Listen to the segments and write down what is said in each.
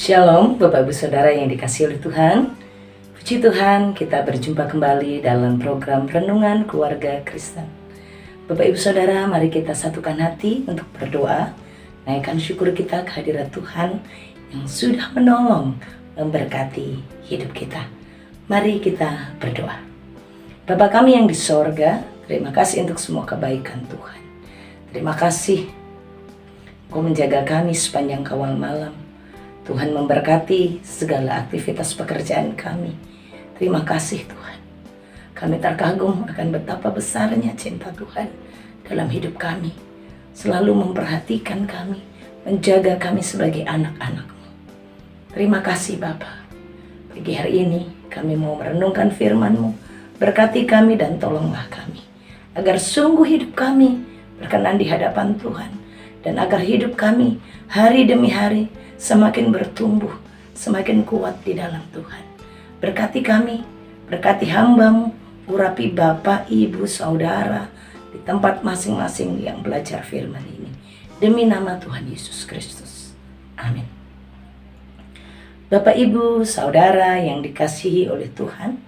Shalom Bapak Ibu Saudara yang dikasihi oleh Tuhan. Puji Tuhan, kita berjumpa kembali dalam program Renungan Keluarga Kristen. Bapak Ibu Saudara, mari kita satukan hati untuk berdoa, naikkan syukur kita kehadirat Tuhan yang sudah menolong, memberkati hidup kita. Mari kita berdoa. Bapa kami yang di sorga, terima kasih untuk semua kebaikan Tuhan. Terima kasih Engkau menjaga kami sepanjang kawal malam. Tuhan memberkati segala aktivitas pekerjaan kami. Terima kasih Tuhan. Kami terkagum akan betapa besarnya cinta Tuhan dalam hidup kami. Selalu memperhatikan kami, menjaga kami sebagai anak-anak-Mu. Terima kasih Bapa. Pagi hari ini kami mau merenungkan firman-Mu. Berkati kami dan tolonglah kami, agar sungguh hidup kami berkenan di hadapan Tuhan. Dan agar hidup kami hari demi hari semakin bertumbuh, semakin kuat di dalam Tuhan. Berkati kami, berkati hamba-Mu, urapi Bapak, Ibu, Saudara di tempat masing-masing yang belajar firman ini. Demi nama Tuhan Yesus Kristus. Amin. Bapak, Ibu, Saudara yang dikasihi oleh Tuhan,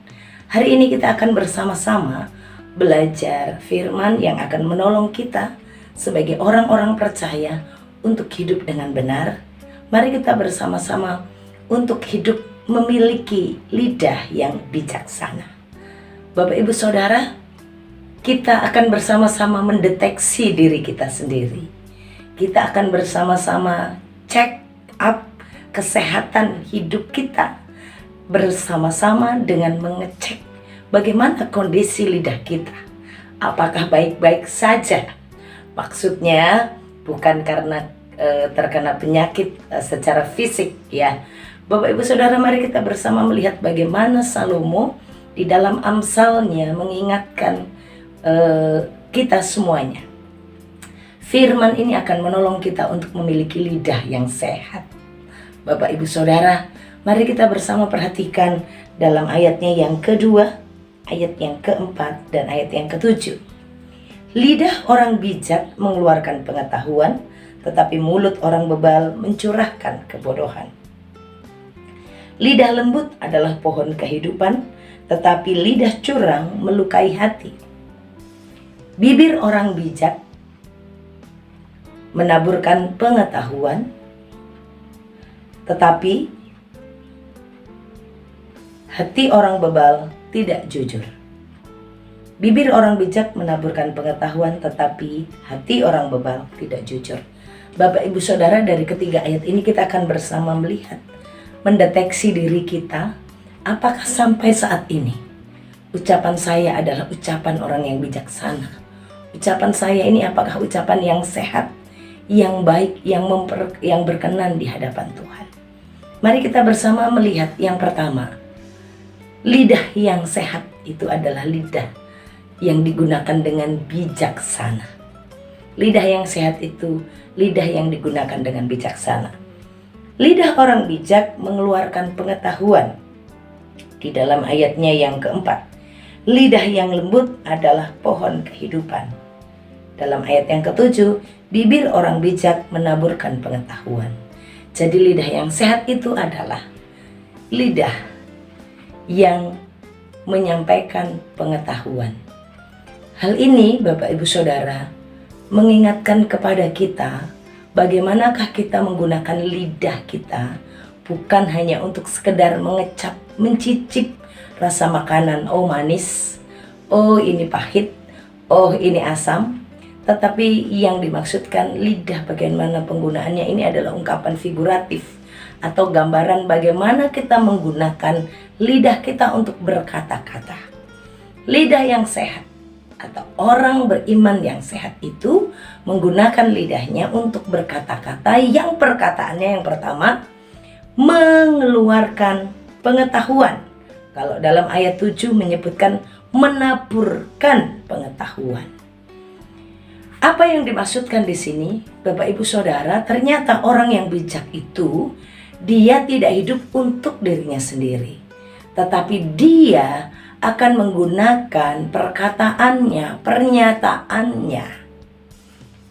hari ini kita akan bersama-sama belajar firman yang akan menolong kita sebagai orang-orang percaya untuk hidup dengan benar. Mari kita bersama-sama untuk hidup memiliki lidah yang bijaksana. Bapak Ibu Saudara, kita akan bersama-sama mendeteksi diri kita sendiri. Kita akan bersama-sama check up kesehatan hidup kita bersama-sama dengan mengecek bagaimana kondisi lidah kita. Apakah baik-baik saja? Maksudnya bukan karena terkena penyakit secara fisik ya. Bapak Ibu Saudara, mari kita bersama melihat bagaimana Salomo di dalam Amsalnya mengingatkan kita semuanya. Firman ini akan menolong kita untuk memiliki lidah yang sehat. Bapak Ibu Saudara, mari kita bersama perhatikan dalam ayatnya yang kedua, ayat yang keempat, dan ayat yang ketujuh. Lidah orang bijak mengeluarkan pengetahuan, tetapi mulut orang bebal mencurahkan kebodohan. Lidah lembut adalah pohon kehidupan, tetapi lidah curang melukai hati. Bibir orang bijak menaburkan pengetahuan, tetapi hati orang bebal tidak jujur. Bibir orang bijak menaburkan pengetahuan, tetapi hati orang bebal tidak jujur. Bapak Ibu Saudara, dari ketiga ayat ini kita akan bersama melihat, mendeteksi diri kita. Apakah sampai saat ini ucapan saya adalah ucapan orang yang bijaksana? Ucapan saya ini apakah ucapan yang sehat, yang baik, yang berkenan di hadapan Tuhan? Mari kita bersama melihat yang pertama. Lidah yang sehat itu adalah lidah yang digunakan dengan bijaksana. Lidah yang sehat itu lidah yang digunakan dengan bijaksana. Lidah orang bijak mengeluarkan pengetahuan. Di dalam ayatnya yang keempat, lidah yang lembut adalah pohon kehidupan. Dalam ayat yang ketujuh, bibir orang bijak menaburkan pengetahuan. Jadi lidah yang sehat itu adalah lidah yang menyampaikan pengetahuan. Hal ini Bapak Ibu Saudara mengingatkan kepada kita bagaimanakah kita menggunakan lidah kita bukan hanya untuk sekedar mengecap, mencicip rasa makanan, oh manis, oh ini pahit, oh ini asam, tetapi yang dimaksudkan lidah bagaimana penggunaannya ini adalah ungkapan figuratif atau gambaran bagaimana kita menggunakan lidah kita untuk berkata-kata. Lidah yang sehat atau orang beriman yang sehat itu menggunakan lidahnya untuk berkata-kata yang perkataannya yang pertama mengeluarkan pengetahuan. Kalau dalam ayat 7 menyebutkan menaburkan pengetahuan. Apa yang dimaksudkan di sini, Bapak Ibu Saudara, ternyata orang yang bijak itu dia tidak hidup untuk dirinya sendiri, tetapi dia akan menggunakan perkataannya, pernyataannya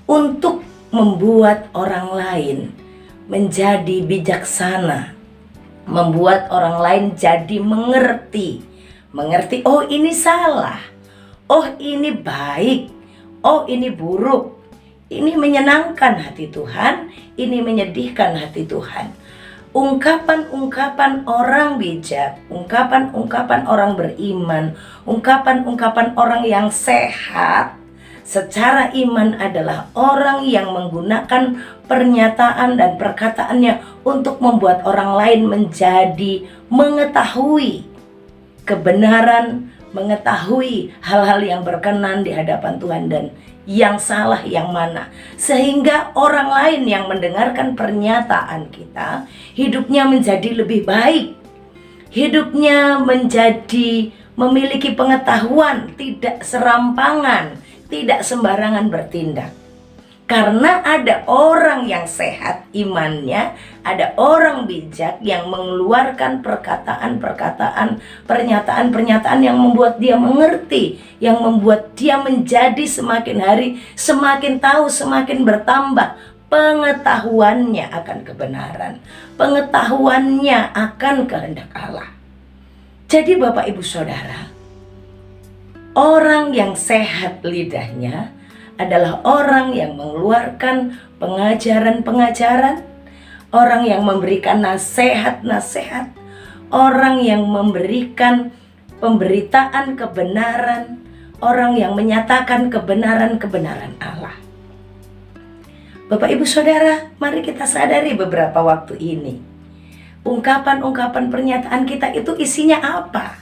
untuk membuat orang lain menjadi bijaksana, membuat orang lain jadi mengerti. Mengerti, oh ini salah, oh ini baik, oh ini buruk, ini menyenangkan hati Tuhan, ini menyedihkan hati Tuhan. Ungkapan-ungkapan orang bijak, ungkapan-ungkapan orang beriman, ungkapan-ungkapan orang yang sehat secara iman adalah orang yang menggunakan pernyataan dan perkataannya untuk membuat orang lain menjadi mengetahui kebenaran, mengetahui hal-hal yang berkenan di hadapan Tuhan dan yang salah yang mana. Sehingga orang lain yang mendengarkan pernyataan kita, hidupnya menjadi lebih baik. Hidupnya menjadi memiliki pengetahuan, tidak serampangan, tidak sembarangan bertindak. Karena ada orang yang sehat imannya, ada orang bijak yang mengeluarkan perkataan-perkataan, pernyataan-pernyataan yang membuat dia mengerti, yang membuat dia menjadi semakin hari semakin tahu, semakin bertambah pengetahuannya akan kebenaran, pengetahuannya akan kehendak Allah. Jadi Bapak Ibu Saudara, orang yang sehat lidahnya adalah orang yang mengeluarkan pengajaran-pengajaran, orang yang memberikan nasihat-nasihat, orang yang memberikan pemberitaan kebenaran, orang yang menyatakan kebenaran-kebenaran Allah. Bapak Ibu Saudara, mari kita sadari beberapa waktu ini, ungkapan-ungkapan pernyataan kita itu isinya apa?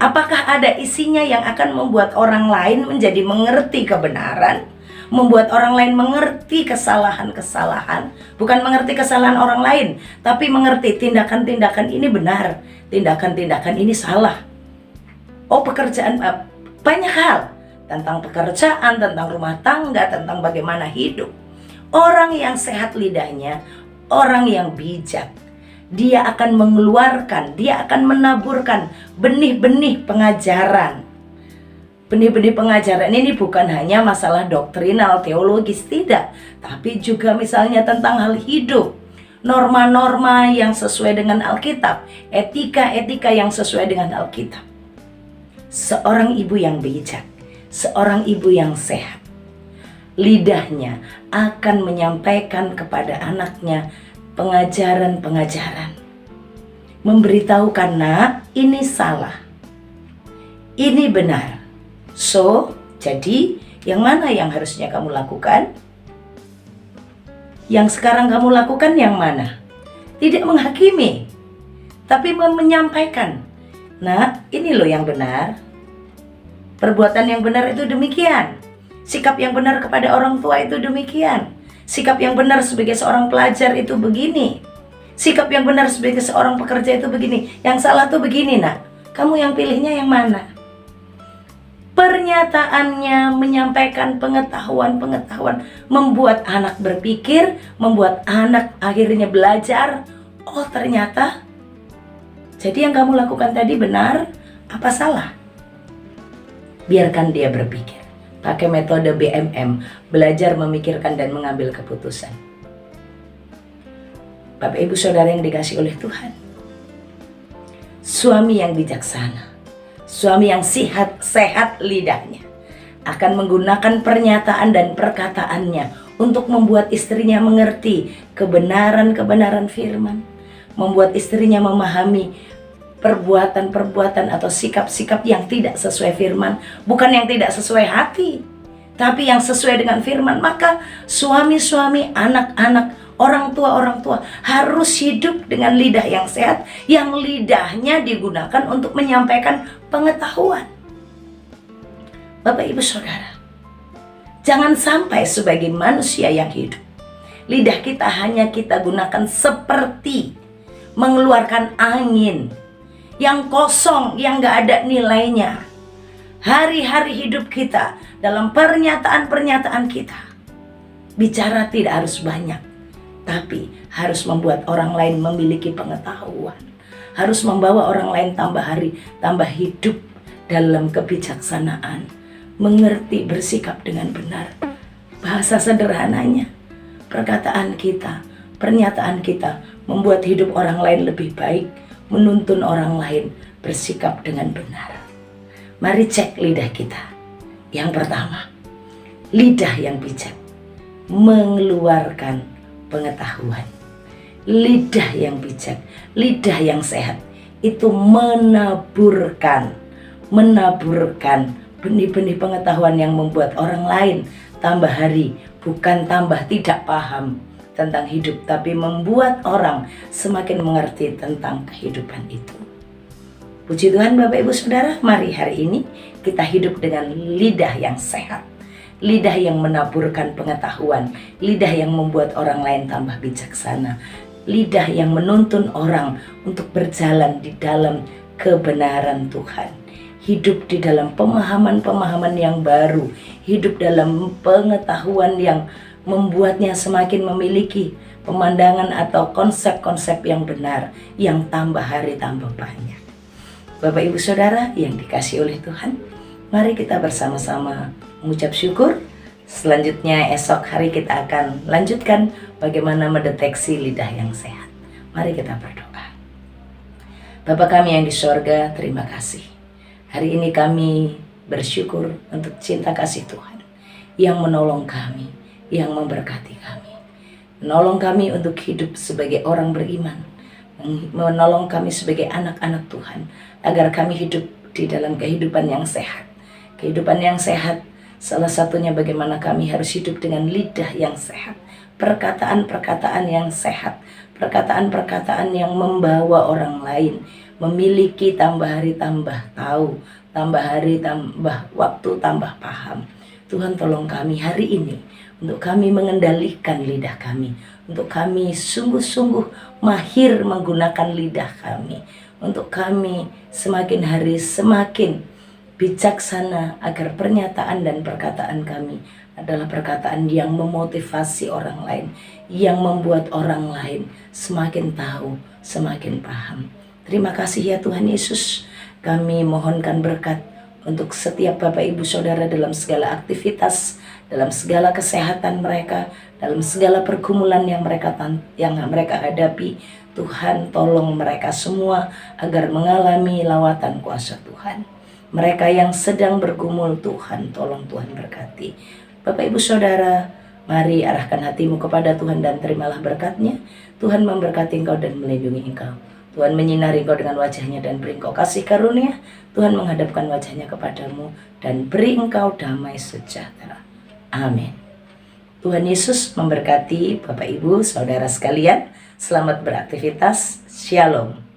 Apakah ada isinya yang akan membuat orang lain menjadi mengerti kebenaran, membuat orang lain mengerti kesalahan-kesalahan, bukan mengerti kesalahan orang lain, tapi mengerti tindakan-tindakan ini benar, tindakan-tindakan ini salah. Oh, pekerjaan, banyak hal tentang pekerjaan, tentang rumah tangga, tentang bagaimana hidup. Orang yang sehat lidahnya, orang yang bijak, dia akan mengeluarkan, dia akan menaburkan benih-benih pengajaran. Benih-benih pengajaran ini bukan hanya masalah doktrinal, teologis, tidak. Tapi juga misalnya tentang hal hidup. Norma-norma yang sesuai dengan Alkitab. Etika-etika yang sesuai dengan Alkitab. Seorang ibu yang bijak, seorang ibu yang sehat, lidahnya akan menyampaikan kepada anaknya pengajaran-pengajaran, memberitahukan, nak, ini salah, ini benar. So, jadi yang mana yang harusnya kamu lakukan? Yang sekarang kamu lakukan yang mana? Tidak menghakimi, tapi menyampaikan, nak, ini loh yang benar. Perbuatan yang benar itu demikian. Sikap yang benar kepada orang tua itu demikian. Sikap yang benar sebagai seorang pelajar itu begini. Sikap yang benar sebagai seorang pekerja itu begini. Yang salah tuh begini, nak. Kamu yang pilihnya yang mana? Pernyataannya menyampaikan pengetahuan-pengetahuan, membuat anak berpikir, membuat anak akhirnya belajar. Oh, ternyata jadi yang kamu lakukan tadi benar, apa salah? Biarkan dia berpikir. Pakai metode BMM, belajar memikirkan dan mengambil keputusan. Bapak Ibu Saudara yang dikasihi oleh Tuhan, suami yang bijaksana, suami yang sehat lidahnya, akan menggunakan pernyataan dan perkataannya untuk membuat istrinya mengerti kebenaran-kebenaran firman, membuat istrinya memahami perbuatan-perbuatan atau sikap-sikap yang tidak sesuai firman, bukan yang tidak sesuai hati, tapi yang sesuai dengan firman. Maka suami-suami, anak-anak, orang tua harus hidup dengan lidah yang sehat, yang lidahnya digunakan untuk menyampaikan pengetahuan. Bapak Ibu Saudara, jangan sampai sebagai manusia yang hidup, lidah kita hanya kita gunakan seperti mengeluarkan angin yang kosong, yang gak ada nilainya. Hari-hari hidup kita, dalam pernyataan-pernyataan kita, bicara tidak harus banyak, tapi harus membuat orang lain memiliki pengetahuan, harus membawa orang lain tambah hari, tambah hidup dalam kebijaksanaan, mengerti, bersikap dengan benar. Bahasa sederhananya, perkataan kita pernyataan kita membuat hidup orang lain lebih baik, menuntun orang lain bersikap dengan benar. Mari cek lidah kita. Yang pertama, lidah yang bijak mengeluarkan pengetahuan. Lidah yang bijak, lidah yang sehat itu menaburkan benih-benih pengetahuan yang membuat orang lain tambah hari, bukan tambah tidak paham tentang hidup, tapi membuat orang semakin mengerti tentang kehidupan itu. Puji Tuhan Bapak Ibu Saudara, mari hari ini kita hidup dengan lidah yang sehat, lidah yang menaburkan pengetahuan, lidah yang membuat orang lain tambah bijaksana, lidah yang menuntun orang untuk berjalan di dalam kebenaran Tuhan, hidup di dalam pemahaman-pemahaman yang baru, hidup dalam pengetahuan yang membuatnya semakin memiliki pemandangan atau konsep-konsep yang benar, yang tambah hari tambah banyak. Bapak Ibu Saudara yang dikasihi oleh Tuhan, mari kita bersama-sama mengucap syukur. Selanjutnya esok hari kita akan lanjutkan bagaimana mendeteksi lidah yang sehat. Mari kita berdoa. Bapa kami yang di sorga, terima kasih. Hari ini kami bersyukur untuk cinta kasih Tuhan yang menolong kami, yang memberkati kami. Menolong kami untuk hidup sebagai orang beriman, menolong kami sebagai anak-anak Tuhan, agar kami hidup di dalam kehidupan yang sehat. Kehidupan yang sehat, salah satunya bagaimana kami harus hidup dengan lidah yang sehat, perkataan-perkataan yang sehat, perkataan-perkataan yang membawa orang lain memiliki tambah hari tambah tahu, tambah hari tambah waktu tambah paham. Tuhan tolong kami hari ini untuk kami mengendalikan lidah kami, untuk kami sungguh-sungguh mahir menggunakan lidah kami, untuk kami semakin hari semakin bijaksana agar pernyataan dan perkataan kami adalah perkataan yang memotivasi orang lain, yang membuat orang lain semakin tahu, semakin paham. Terima kasih ya Tuhan Yesus. Kami mohonkan berkat untuk setiap Bapak Ibu Saudara dalam segala aktivitas, dalam segala kesehatan mereka, dalam segala pergumulan yang mereka hadapi. Tuhan tolong mereka semua agar mengalami lawatan kuasa Tuhan. Mereka yang sedang bergumul, Tuhan tolong, Tuhan berkati. Bapak Ibu Saudara, mari arahkan hatimu kepada Tuhan dan terimalah berkat-Nya. Tuhan memberkati engkau dan melindungi engkau. Tuhan menyinari engkau dengan wajah-Nya dan beri engkau kasih karunia. Tuhan menghadapkan wajah-Nya kepadamu dan beri engkau damai sejahtera. Amin. Tuhan Yesus memberkati Bapak Ibu Saudara sekalian. Selamat beraktivitas. Shalom.